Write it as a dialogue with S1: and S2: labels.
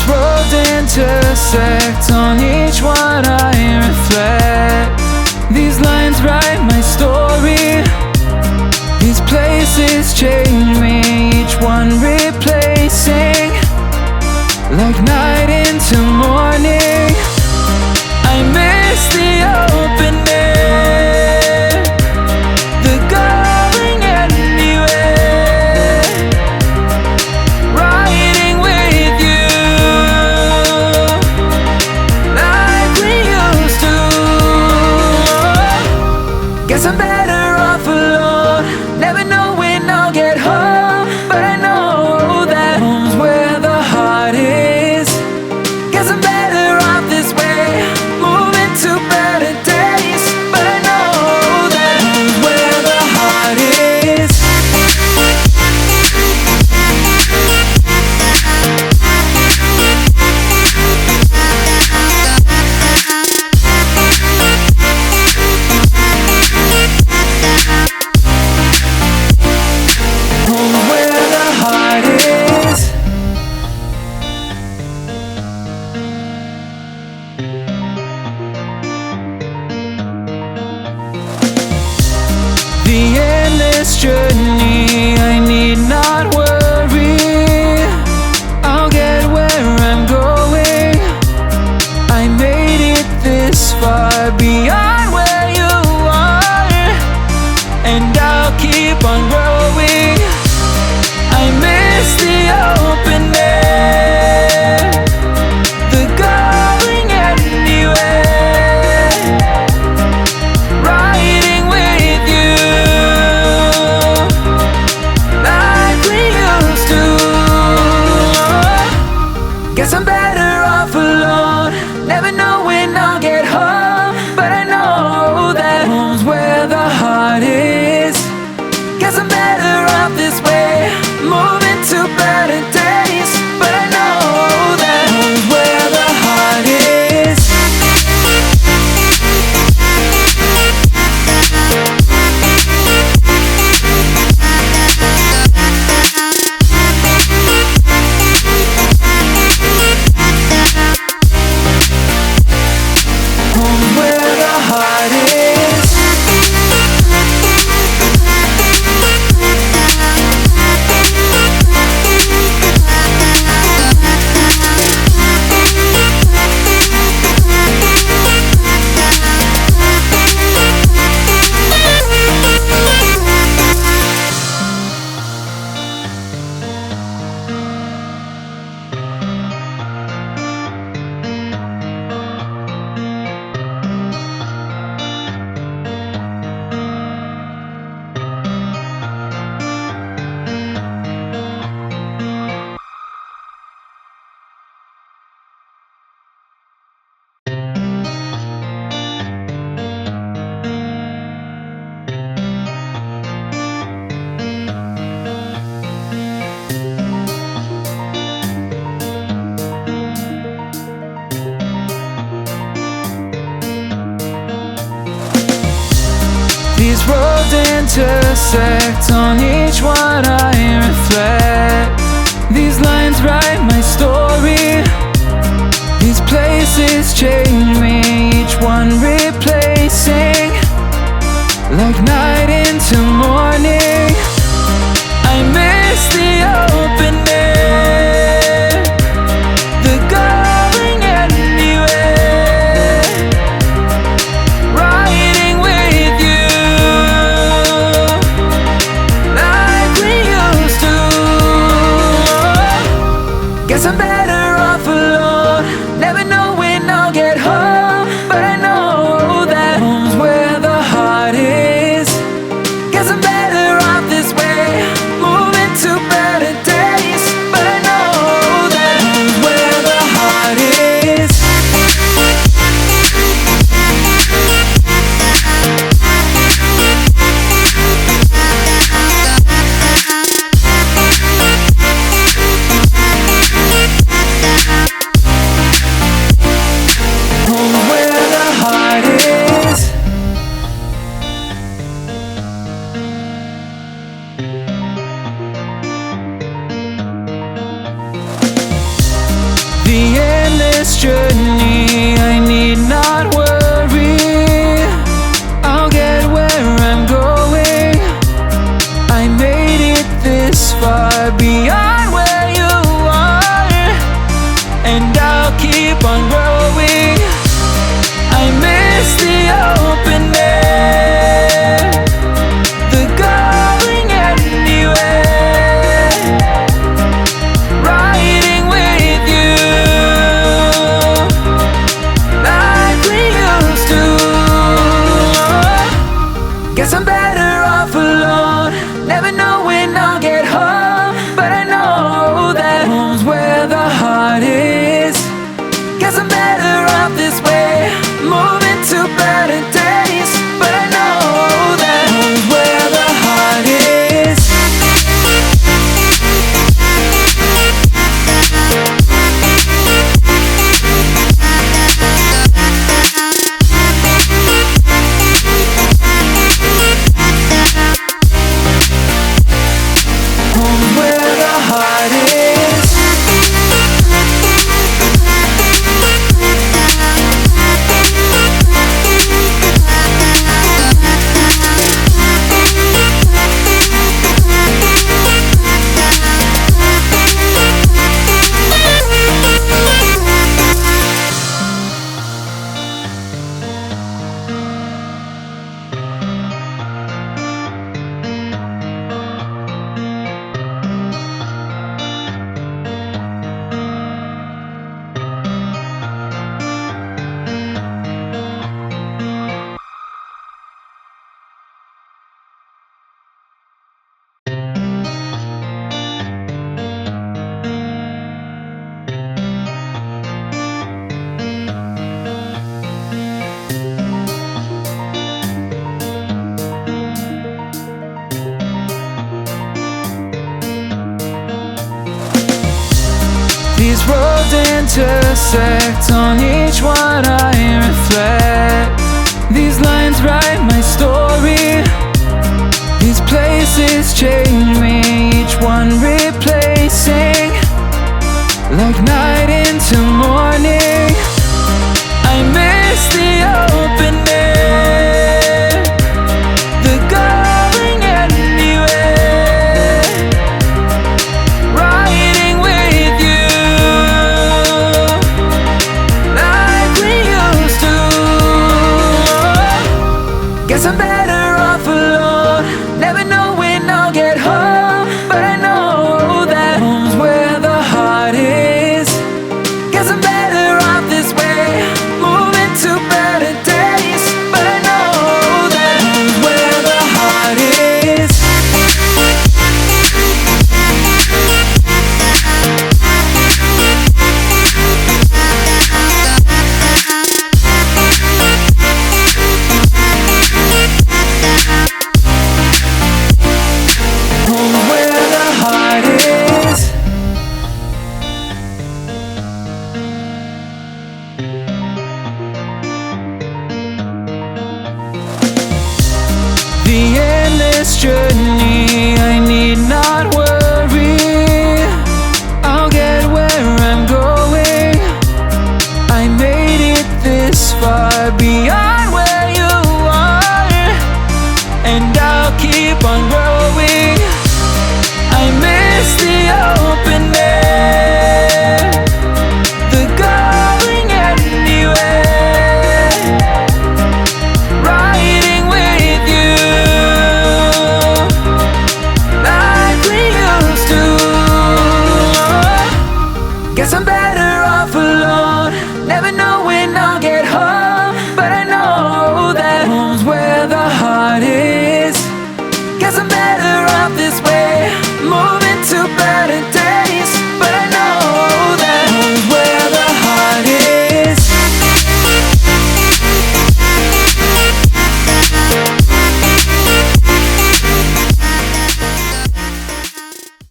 S1: These roads intersect, on each one I reflect. These lines write my story. These places change me, each one replacing. Like night into morning, I miss the open air, the going anywhere, riding with you like we used to. Guess I'm better off alone, never know when I'll get home, but I know that home's where the heart is. Guess I'm better off this way, moving to better days, but I know that home's where the heart is. Home's where the heart is. The endless journey, I need not worry, I'll get where I'm going. I made it this far, beyond where you are, and I'll keep on growing. I miss the open air, the going anywhere, riding with you like we used to. Guess I'm better off alone, never know when I'll get home, but I know that home's where the heart is. Guess I'm better off this way, moving to better days, but I know that home's where the heart is. Home's where the heart is. These roads intersect, on each one I reflect. These lines write my story. These places change me, each one replacing. Like night into morning, I miss the open air, the going anywhere, riding with you like we it this far, beyond where you are, and I'll keep on growing. I miss the open air, the going anywhere, riding with you like we used to. Guess I'm better off alone, never know when I'll get home, but I know that home's where the heart is. Guess I'm better off this way, moving to better days, but I know that home's where the heart is. Home's where the heart is. These roads intersect, on each one I reflect. These lines write my story, these places change me, each one replacing, like night into morning. I miss the open air, the going anywhere, riding with you like we used to. Guess I'm better off alone, never know when I'll get home, but I know that home's where the heart is. Guess I'm better off this way, moving to better days, but I know that home's where the heart is. Home's where the heart is. The endless journey, I need not worry, I'll get where I'm going. I made it this far, beyond where you are, and I'll keep on growing. I miss the open air, the going anywhere, riding with you like we used to. Guess I'm better off alone, never know when I'll get home, but I know that home's where the heart is. Guess I'm better off this way, move